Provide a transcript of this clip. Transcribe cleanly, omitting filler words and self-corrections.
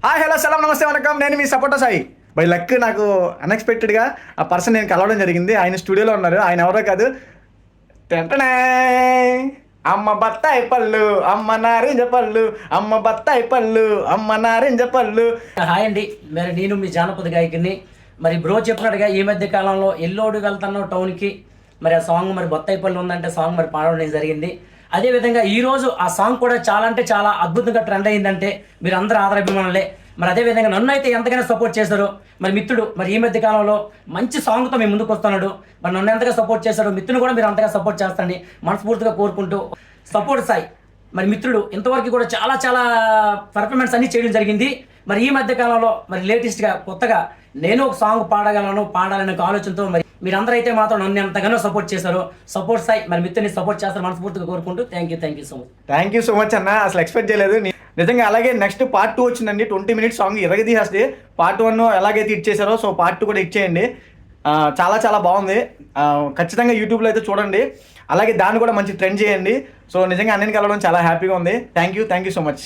Hi hello సలాం నమస్తే వనకం, నేను మీ సపోటా Sai. By luck నాకు అన్ఎక్స్పెక్టెడ్గా ఆ పర్సన్ నేను కలవడం జరిగింది. ఆయన స్టూడియోలో ఉన్నారు. ఆయన ఎవరో కాదు, టెంటనే అమ్మ బత్తాయి పళ్ళు, అమ్మ నారింజ పళ్ళు, అమ్మ బత్తాయి పళ్ళు, అమ్మ నారింజ పళ్ళు. హాయ్ అండి, మరి నేను మీ జానపద గాయకుని. మరి బ్రో చెప్పినట్టుగా ఈ మధ్య కాలంలో ఎల్లోడు వెళ్తున్నావు టౌన్కి, మరి ఆ సాంగ్ మరి బత్తాయి పళ్ళు ఉందంటే సాంగ్ మరి పాడడం జరిగింది. అదేవిధంగా ఈరోజు ఆ సాంగ్ కూడా చాలా అంటే చాలా అద్భుతంగా ట్రెండ్ అయిందంటే మీరు అందరూ ఆదరాభిమానులే. మరి అదేవిధంగా నన్ను అయితే ఎంతగానో సపోర్ట్ చేశారు మరి మిత్రుడు. మరి ఈ మధ్య కాలంలో మంచి సాంగ్తో మేము ముందుకు వస్తున్నాడు. మరి నన్ను ఎంతగా సపోర్ట్ చేశాడు, మిత్రుని కూడా మీరు అంతగా సపోర్ట్ చేస్తారని మనస్ఫూర్తిగా కోరుకుంటూ, సపోర్ట్ సాయి మరి మిత్రుడు ఇంతవరకు కూడా చాలా చాలా పర్ఫార్మెన్స్ అన్ని చేయడం జరిగింది. మరి ఈ మధ్య కాలంలో మరి లేటెస్ట్గా కొత్తగా నేను ఒక సాంగ్ పాడాలనే ఒక ఆలోచనతో మరి మీరందరూ అయితే మాత్రం నన్ను ఎంతగానో సపోర్ట్ చేశారు. సపోర్ట్ సాయి మరి మిత్రుని సపోర్ట్ చేస్తారు మనస్ఫూర్తిగా కోరుకుంటూ thank you so much. Thank you so much అన్న, అసలు ఎక్స్పెక్ట్ చేయలేదు నిజంగా. అలాగే నెక్స్ట్ పార్ట్ 2 వచ్చిందండి. 20 minutes సాంగ్ ఇరగదీసేస్తే పార్ట్ 1 ఎలాగైతే ఇచ్చేసారో సో పార్ట్ 2 కూడా ఇచ్చేయండి. చాలా చాలా బాగుంది. ఖచ్చితంగా యూట్యూబ్లో అయితే చూడండి. అలాగే దాన్ని కూడా మంచి ట్రెండ్ చేయండి. సో నిజంగా అన్నని కలవడం చాలా హ్యాపీగా ఉంది. Thank you so much.